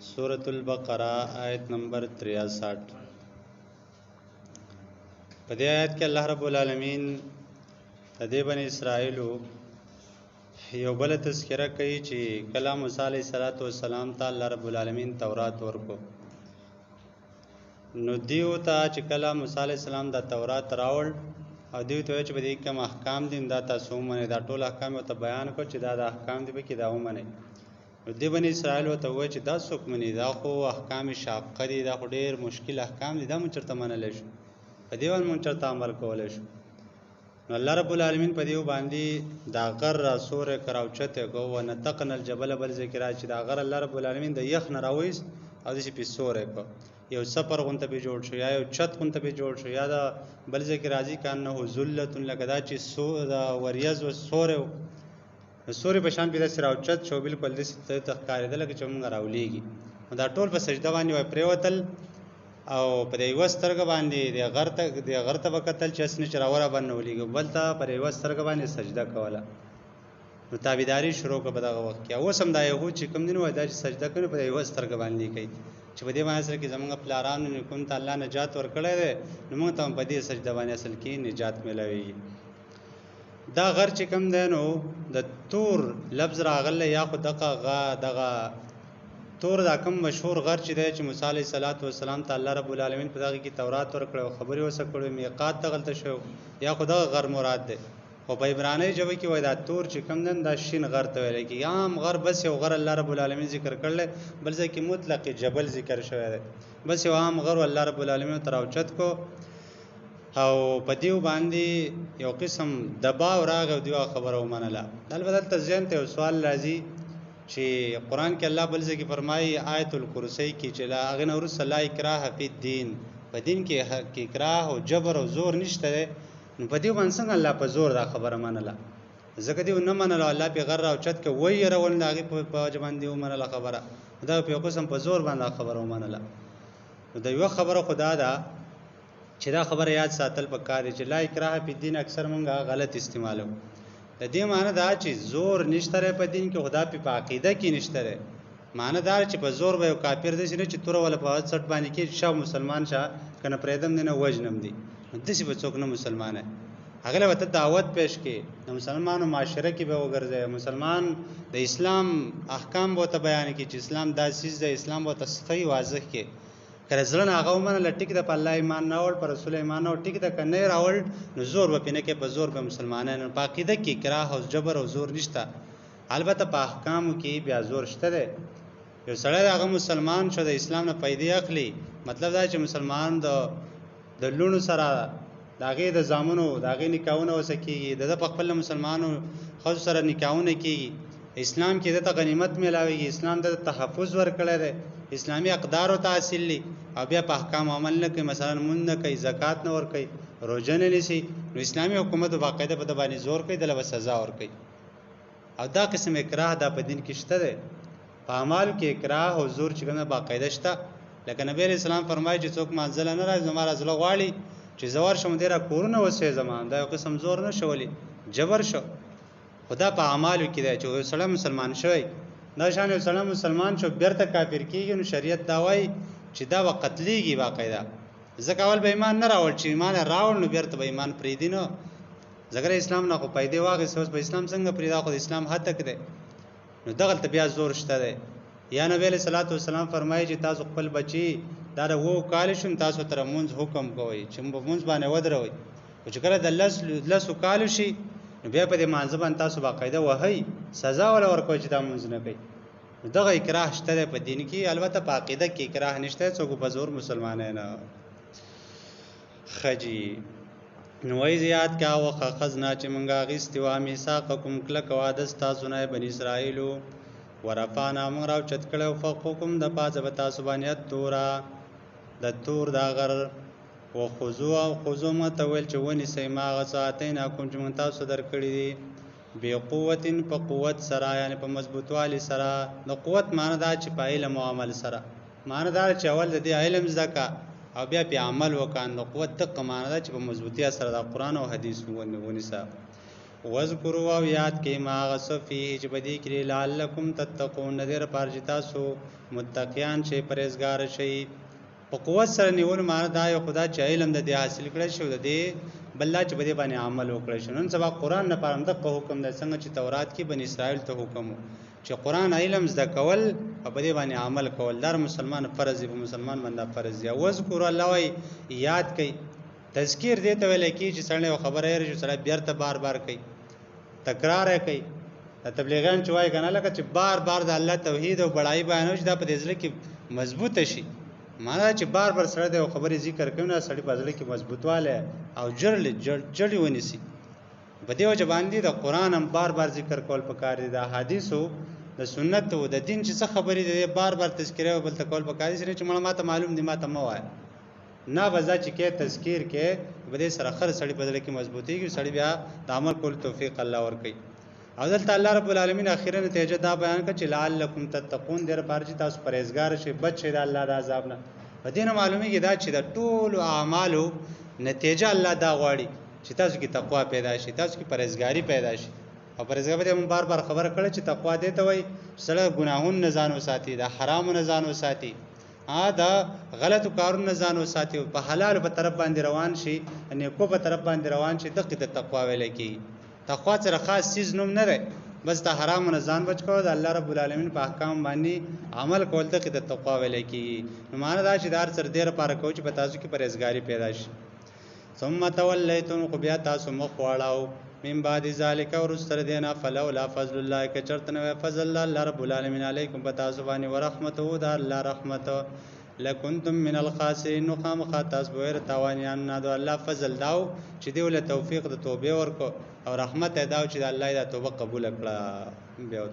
सूरत البقرہ آیت نمبر 63 په دې آیت کې الله رب العالمین د دې بنی اسرائیلو یو بل تذکرہ کوي چې کله موسی علیه السلام ته الله رب العالمین تورات ورکو نو دیو ته چې کله موسی علیه السلام د تورات راوړ او دیو ته چې به دې کوم احکام دي دا تاسو منه دا ټول احکام ته بیان کو چې دا د احکام دی به کې دا ومنه نو دی بنی اسرائیل ته وای چې دا څوک مني دا خو احکام شاقه دي دا خو ډیر مشکل احکام دي دا مونږ چرته منل شو په دیوال مونږ چرته عمل کولای شو نو الله رب العالمین په دیو باندې دا غر را سورې کراوچته کو و نتقن الجبل بل ذکر چې دا غر الله رب العالمین د یخ نه راويس او د په سورې کو یو سفر غونته به جوړ شو یا یو چت غونته به جوړ شو یا دا بل ذکر راځي کانه ذلت لکدا چې سو دا وریاز و سورې سوري په شان پیدا سره اوچت شو بالکل د ست تخکاریدل چې موږ راولېږي دا ټول په سجده باندې وای پریوتل او په دې وسترګ باندې د غرته وکتل چې اسنه چراوره باندې ولېږي بلته پر وسترګ باندې سجده کوله نو تابعداري شروع کړه په دغه وخت کې اوس هم دا یو چې کوم دین وای دا چې سجده کوي په دې وسترګ باندې کوي چې په دې باندې سره کې زمونږ پلارانو کوم ته الله نجات ورکړي دي نو موږ ته په دې سجده باندې اصل کې نجات ملوي دا غر چې کم دی نو د تور لفظ راغله یا خو دغه تور دا کم مشهور غر چې دی چې موسی علیه السلام ته الله رب العالمین په دغه کې تورات ورکړو خبرې وسه کړو میقات ته غلطه شو یا خو دغه غر مراد دی خو په عبرانی ژبه کې وای دا تور چې کم دی دا شین غر ته ویل کېږي عام غر بس یو غر الله رب العالمین ذکر کړل بل ځکه مطلق جبل ذکر شوی دی بس یو عام غر الله رب العالمین تر اوچت کو او په دیو باندې یو قسم دباو راغو دیو خبره ومنله البته تزین ته سوال راځي چې قران کې الله بل ځکه فرمایي آیت الکرسی کې چې لا اغنه رسول الله اکراه فی الدین په دین کې اکراه او جبر او زور نشته نو په دیو باندې څنګه الله په زور دا خبره منله ځکه دیو نه منله الله په غره او چت کې وای رول داغه په ځبان دیو منله خبره دا په قسم په زور باندې خبره ومنله دا یو خبره خدا دا چې دا خبره یاد ساتل پکار چې لا اکراه په دین اکثر مونږه غلط استعمالو د دې معنی دا چې زور نشته په دین کې خدا په عقیده کې نشته معنی دا چې په زور به کافر دي چې تور ولا په 60 باندې کې شاو مسلمان شه کنه پرېدم نه وجنم دي دسی په څوک نه مسلمان هغه وته دعوت پېښ کې د مسلمانانو معاشره کې به وګرځي مسلمان د اسلام احکام به ته بیان کې چې اسلام داسې د اسلام به تصفی واضح کې کله ځلن هغه ومنه لټیک د الله ایمان نه ور پر رسول ایمان او ټیک د کنه راول نو زور و پینې کې په زور به مسلمانانو په عقیده کې کراه او جبر او زور نشته البته په احکامو کې بیا زور شته ده یو سړی هغه مسلمان شو د اسلام نه پیدا اخلي مطلب دا چې مسلمان د لونو سره داغه د زامنو داغه نکاحونه وسکیږي د خپل مسلمانانو خو سره نکاحونه کیږي اسلام کې د غنیمت ملاويږي اسلام د تحفظ ورکړی دی اسلامی اقدار او تحصیل لی او بیا په احکام عمل نه کوي مثلا مونږ نه کوي زکات نه ور کوي روزه نه نیسي نو اسلامی حکومت باقاعده په باندې زور کوي دله سزا ور کوي او دا قسم اکراه دا په دین کې شته ده په اعمال کې اکراه او زور چې کومه باقاعده شته لکه نبی رسول الله فرمایي چې څوک منزل نه راځي زموږ ازله غواړي چې زوار شوم ډیره کورونه وسه زمان دا یو قسم زور نه شولي جبر شو خدا په اعمالو کې دی چې سلام مسلمان شوی دا شان یو سلام مسلمان شو بیرته کافر کیږي نو شریعت دا وایي چې دا وقتلیږي باقاعده ځکه اول به ایمان نه راوړ چې ایمان راوړ نو بیرته به ایمان پرې دی نو ځکه اسلام نه خو پیدا واغې سوس په اسلام څنګه پرې دا خو اسلام حد تک دی نو دغه بیا زور شته دی یا نبی له صلوات و سلام فرمایي چې تاسو خپل بچي دا وو کال شون تاسو تر مونږ حکم کوي چې مونږ باندې ودروي چې کله د لس کال شي بیا په دې مانځبان تاسو باقاعده وهي سزا ولا ورکوي چې دا مونږ نه کوي دغه اکراه شته په دین کې البته په عقیده کې اکراه نشته څوک په زور مسلمانان نه خجی نوې زیات کا وخ خزنا چې مونږه غیستوا میثاقکم کله کوادس تاسو نه بنی اسرائیلو ورفانا مونږ راو چت کړه فوقکم د پازه تاسو باندې تورا د تور دا غر وخذوا ما تول چې ونی سیما غساتین کوم چې مون تاسو درکړی دي به قوتن په قوت سره یعنی په مضبوطوالي سره د قوت معنی دا چې په علم او عمل سره معنی دا چې اول د علم زکا او بیا په عمل وکړ نو قوت د معنی دا چې په مضبوطیا سره د قران او حدیث ونی سره واذکروا او یاد کې ما غس فيه چې بدی کړي لعلکم تتقون نذیر پر چې تاسو متقیان شي پرهیزګار شي. په قوت سره نیول معنا دا یو خدا چې علم د دې حاصل کړی شو د دې بلله چې بده باندې عمل وکړي شو. نن سبا قران نه پرم د حکم د څنګه چې تورات کې بنی اسرائیل ته حکم چې قران علم زده کول او بده باندې عمل کول در مسلمان فرض دی، مسلمان باندې فرض دی. واذکر الله وی یاد کوي تذکیر دې ته ویل کی چې سړی خبره یې چې سړی بیرته بار بار کوي تکرار یې کوي. تبلیغیان چوي کنه لکه چې بار بار د الله توحید او بڑای بیانوي دا په دې ځل کې مضبوط شي. معنا چې بار بار سره د خبرې ذکر کوي نه سړی په ځل کې مضبوطواله او جړلی ونیسي. په دې وجه باندې د قران هم بار بار ذکر کول پکار دي، د حدیثو د سنت او د دین چې څه خبرې دي بار بار تذکره او بل تکول پکار دي چې معلومات معلوم دي ماته مو وای نه وځه چې کې تذکیر کې بده سره خر سړی په ځل کې مضبوطیږي، سړی بیا د عمل کول توفیق الله ورکړي. او دلته الله رب العالمین اخیرا نتیجه دا بیان کړ چې لعلکم تتقون دیر پاره چې تاسو پرهیزګار شئ بچ شئ د الله د عذاب نه. په دې نه معلومیږي دا چې د ټولو اعمالو نتیجه الله دا غواړي چې تاسو کې تقوا پیدا شي، تاسو کې پرهیزګاری پیدا شي. او پرهیزګاری هم بار بار خبره کړې چې تقوا دې ته وایي سره ګناهونه نه ځان وساتي، د حرامو نه ځان وساتي، دا غلط کارونه نه ځان وساتي، په حلال په طرف باندې روان شي، نیکو په طرف باندې روان شي. دغه د تقوا ویل کی تقوا سره خاص چیز نوم نه ده، بس د حرام نه ځان بچ کول، د الله رب العالمین په احکام باندې عمل کول ته د تقوا ویل کی. نو معنا دا چې دار سر ډیر پاره کوي چې په تاسو کې پرهیزګاری پیدا شي. ثم تولیتم خو بیا تاسو مخ واړاو من بعد ذالک ورستر دینا فلولا فضل الله که چرته نو فضل الله رب العالمین علیکم پتاسو باندې ورحمته د الله رحمت لکنتم من الخاسرین نو خامخا تاسو به تاوانیان نه د الله فضل داو چې دی ول توفیق د توبه ورکو او رحمت داو چې د الله د توبه قبول کړه بیا